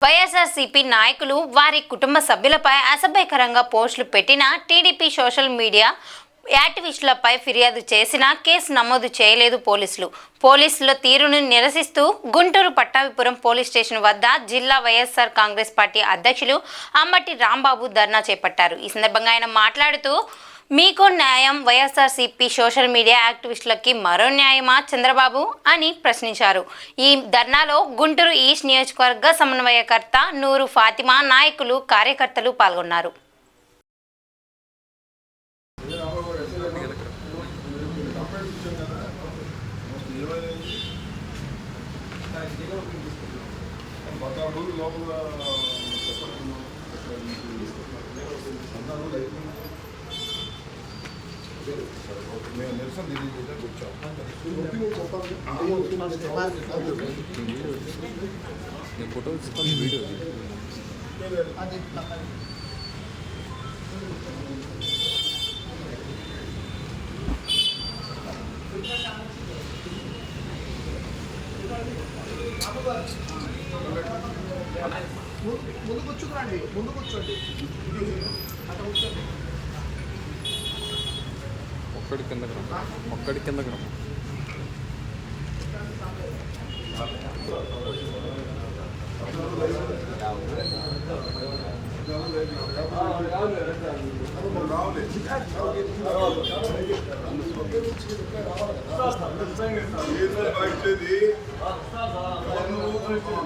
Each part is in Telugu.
వైఎస్ఆర్సీపీ నాయకులు వారి కుటుంబ సభ్యులపై అసభ్యకరంగా పోస్టులు పెట్టిన టీడీపీ సోషల్ మీడియా యాక్టివిస్టులపై ఫిర్యాదు చేసినా కేసు నమోదు చేయలేదు పోలీసుల తీరును నిరసిస్తూ గుంటూరు పట్టాభిపురం పోలీస్ స్టేషన్ వద్ద జిల్లా వైఎస్ఆర్ కాంగ్రెస్ పార్టీ అధ్యక్షులు అంబటి రాంబాబు ధర్నా చేపట్టారు. ఈ సందర్భంగా ఆయన మాట్లాడుతూ మీకో న్యాయం వైఎస్ఆర్సీపీ సోషల్ మీడియా యాక్టివిస్టులకి మరో న్యాయమా చంద్రబాబు అని ప్రశ్నించారు. ఈ ధర్నాలో గుంటూరు ఈస్ట్ నియోజకవర్గ సమన్వయకర్త నూరు ఫాతిమా, నాయకులు, కార్యకర్తలు పాల్గొన్నారు. మేము నిరసన తెలియజేయడానికి ముందు కూర్చోండి, ముందు కూర్చోండి. ఒక్కడి కిందకి రమ్మ.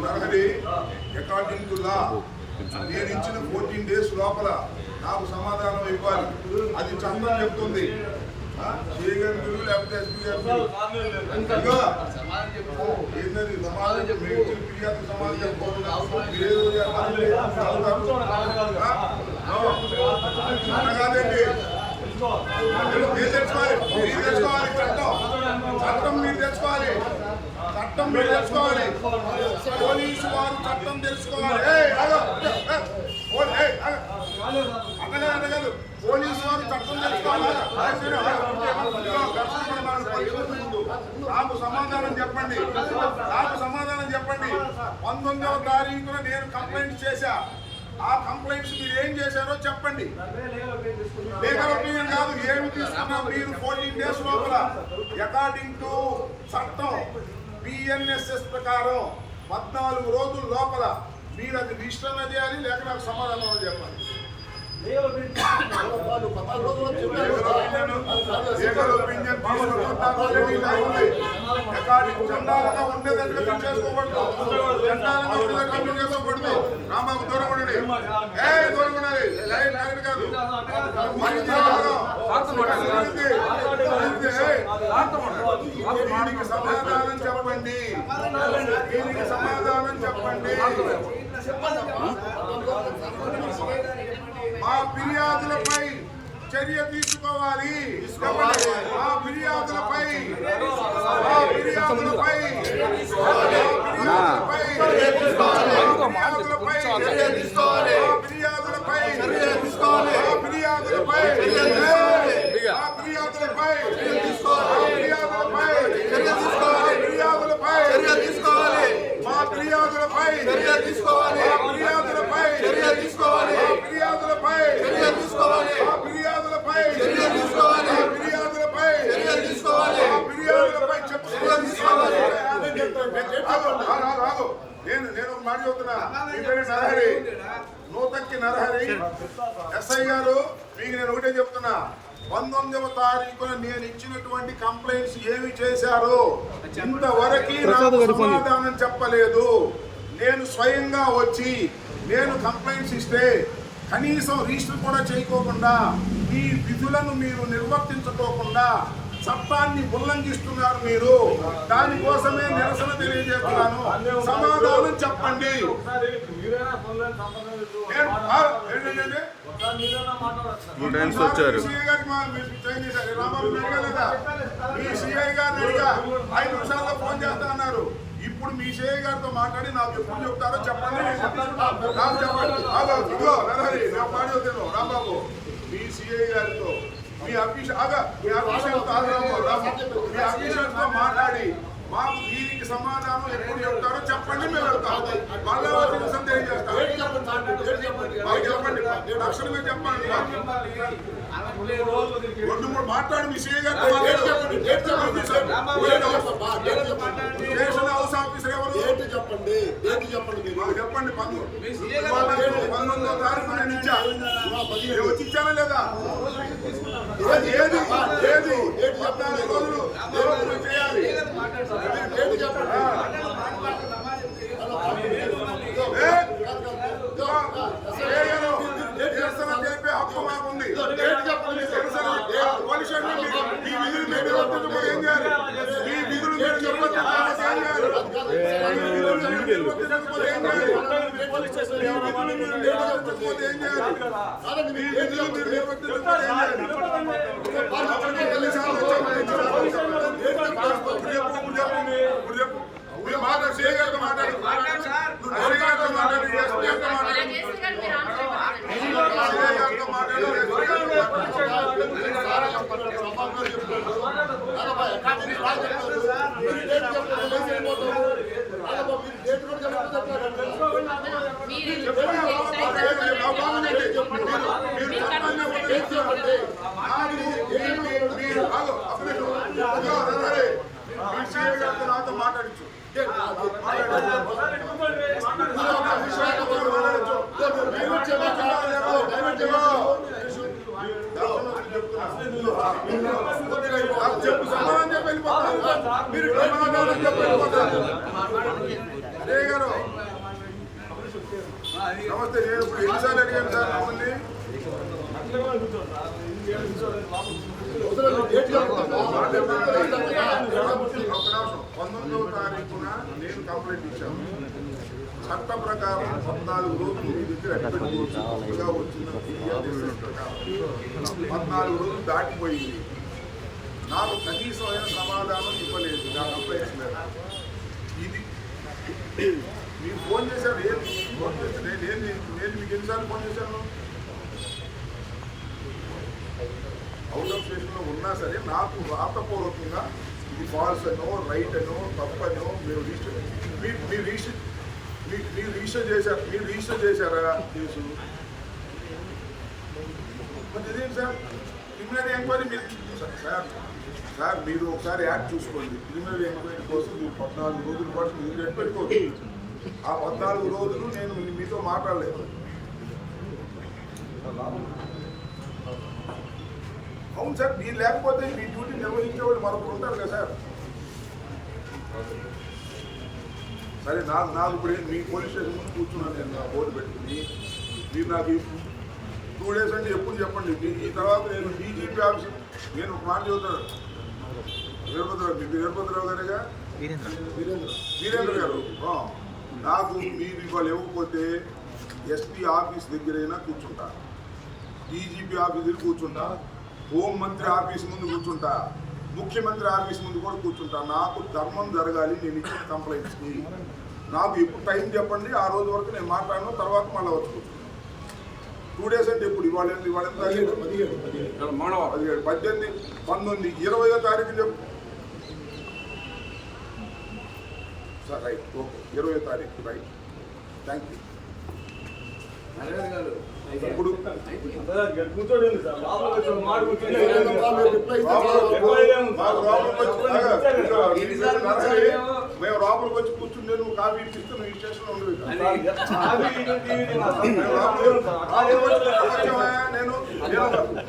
నరహరి అకార్డింగ్ టు లా నేను ఇచ్చిన 14 days లోపల నాకు సమాధానం ఇవ్వాలి. అది చంద్రం చెప్తుంది. సిఐ గారి గురు లేకపోతే ఎస్పీ గారి ఏంటది సమాధానం ఫిర్యాదు సమాధానం కాదండి. మీరు తెచ్చుకోవాలి, చట్టం మీరు తెచ్చుకోవాలి, పోలీసు వారు చట్టం తెలుసుకోవాలి. అనగదు పోలీసు వారు చట్టం తెలుసుకోవాలి. నాకు సమాధానం చెప్పండి. 19వ తారీఖున నేను కంప్లైంట్ చేశా. ఆ కంప్లైంట్స్ మీరు ఏం చేశారో చెప్పండి. లీగల్ ఒపీనియన్ కాదు, ఏమి తీసుకున్నారు మీరు 14 days లోపల అకార్డింగ్ టు చట్టం పిఎన్ఎస్ఎస్ ప్రకారం 14 రోజుల లోపల మీరు అది రిజిస్టర్ చేయాలి, లేక నాకు సమాధానం చెప్పాలి. చండాలంగా ఉండేదట్టు చేసుకోకూడదు. రాంబాబు దూరం ఉండండి, దూరం ఉండాలి. కాదు దీనికి సమాధానం చెప్పండి. మా ఫిర్యాదులపై చర్య తీసుకోవాలి. మా ఫిర్యాదులపై నేను మాట చెబుతున్నా. నరహరి, నూతక్కి నరహరి ఎస్ఐ గారు, మీకు నేను ఒకటే చెప్తున్నా. 19వ తారీఖున నేను ఇచ్చినటువంటి కంప్లైంట్స్ ఏమి చేశారో ఇంతవరకు నాకు సమాధానం చెప్పలేదు. నేను స్వయంగా వచ్చి నేను కంప్లైంట్స్ ఇస్తే కనీసం రిజిస్టర్ కూడా చేయకోకుండా మీ విధులను మీరు నిర్వర్తించుకోకుండా చట్టాన్ని ఉల్లంఘిస్తున్నారు. మీరు దానికోసమే నిరసన తెలియజేస్తున్నాను. సమాధానం చెప్పండి. మీ సిఐ గారిని అడిగా 5 నిమిషాల్లో ఫోన్ చేస్తా అన్నారు. ఇప్పుడు మీ సిఐ గారితో మాట్లాడి నాకు ఎప్పుడు చెప్తారో చెప్పండి. ఇదిగో నరహరి, నేను మాట్లాడుతాను. రాంబాబు, మీ సిఐ గారితో మీ ఆఫీషియల్తో మాట్లాడి మాకు దీనికి దీనికి సమాధానం ఎప్పుడు చెప్తారో చెప్పండి, మేము వెళ్తాం. మళ్ళీ నిమిషం తెలియజేస్తాం. చెప్పండి, లక్షణమే చెప్పండి. 2-3 మాట్లాడి మీ సీఏ గారు స్టేషన్ హౌస్ ఆఫీసర్ ఎవరు చెప్పండి చెప్పండి. 19వ తారీఖు నేను ఇచ్చా, వచ్చి ఇచ్చానా లేదా? ఏది 14 రోజులు చేయాలి. చెప్పే హక్కు మాకుంది. పోలీస్ మీ విధులు మీరు నిర్వర్తించకపోతే ఏం చేయాలి? మీ విధులు మీరు నిర్వర్తించకపోతే ఏం చేయాలి? నాతో మాట్లాడించు. చెప్పు సమాధానం చెప్పి వెళ్ళిపోతారు. మీరు సమాధానం చెప్పి వెళ్ళిపోతారు. అదే గారు నమస్తే. నేను ఇప్పుడు ఎన్నిసార్లు అడిగాను సార్ మమ్మల్ని? 19వ తారీఖున నేను కంప్లైంట్ ఇచ్చాను. చట్ట ప్రకారం 14 రోజులు మీ దగ్గర ఎక్కడికి వచ్చిన ప్రకారం 14 రోజులు దాటిపోయింది. నాకు కనీసమైన సమాధానం ఇవ్వలేదు. నా కంప్లైంట్స్ లేదు. ఇది మీరు ఫోన్ చేశారు. ఏది ఫోన్ చేశాను? నేను మీకు ఎన్నిసార్లు ఫోన్ చేశాను? అవుట్ ఆఫ్ స్టేషన్లో ఉన్నా సరే నాకు రాతపూర్వకంగా ఇది ఫాల్స్ అనో రైట్ అనో తప్పనో మీరు రిజిస్టర్ చేశారా కేసు? మరి ఇదేంటి సార్ క్రిమినల్ ఎంక్వైరీ? మీరు సార్ మీరు ఒకసారి యాడ్ చూసుకోండి. క్రిమినల్ ఎంక్వైరీ కోసం మీరు 14 రోజుల పాటు మీరు పెట్టుకోవచ్చు. ఆ 14 రోజులు నేను మీతో మాట్లాడలేదు. అవును సార్, మీరు లేకపోతే మీ డ్యూటీ నిర్వహించేవాళ్ళు మరొకరు ఉంటారు కదా సార్. సరే నాకు ఇప్పుడు మీ పోలీస్ స్టేషన్ ముందు కూర్చున్నాను నేను, నా బోర్డు పెట్టుకుని. మీరు నాకు 2 days అంటే ఎప్పుడు చెప్పండి. ఈ తర్వాత నేను డీజీపీ ఆఫీస్ నేను ఒక మాట చెబుతాను. వీరభద్రరావు గారేగా వీరేంద్ర గారు, నాకు మీరు ఇవాళ ఇవ్వకపోతే ఎస్పీ ఆఫీస్ దగ్గరైనా కూర్చుంటా, డీజీపీ ఆఫీస్ దగ్గర కూర్చుంటా, హోంమంత్రి ఆఫీస్ ముందు కూర్చుంటా, ముఖ్యమంత్రి ఆఫీస్ ముందు కూడా కూర్చుంటా. నాకు ధర్మం జరగాలి. నేను ఇచ్చిన కంప్లైంట్స్కి నాకు ఎప్పుడు టైం చెప్పండి. ఆ రోజు వరకు నేను మాట్లాడిన తర్వాత మళ్ళీ వచ్చి కూర్చుంటాను. 2 days అంటే ఇప్పుడు ఇవాళ 17, 18, 19, 20వ తారీఖు చెప్పు సార్. రైట్, ఓకే, 20వ తారీఖు. Right, thank you. ఇప్పుడు మేము లోపలికి వచ్చి కూర్చుని నేను కాఫీ ఇప్పిస్తే నువ్వు ఈ స్టేషన్లో ఉండదు. నేను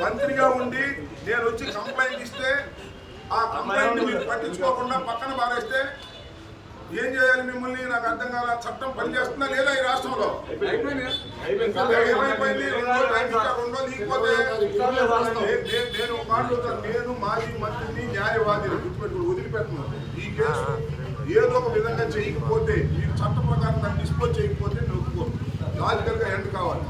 మంత్రిగా ఉండి నేను వచ్చి కంప్లైంట్ ఇస్తే ఆ కంప్లైంట్ మీరు పట్టించుకోకుండా పక్కన పారేస్తే ఏం చేయాలి మిమ్మల్ని? నాకు అర్థం కాల. చట్టం పనిచేస్తుందా లేదా ఈ రాష్ట్రంలో? ఏమైపోయింది? 2 లేకపోతే నేను మాట్లాడుతాను. నేను మాజీ మంత్రిని, న్యాయవాదిని గుర్తుపెట్టుకుని వదిలిపెడుతున్నాను. ఈ కేసు ఏదో ఒక విధంగా చేయకపోతే, మీరు చట్ట ప్రకారం దాన్ని డిస్పోజ్ చేయకపోతే నేను ఒప్పుకోను. లాజికల్గా ఎండ్ కావాలి.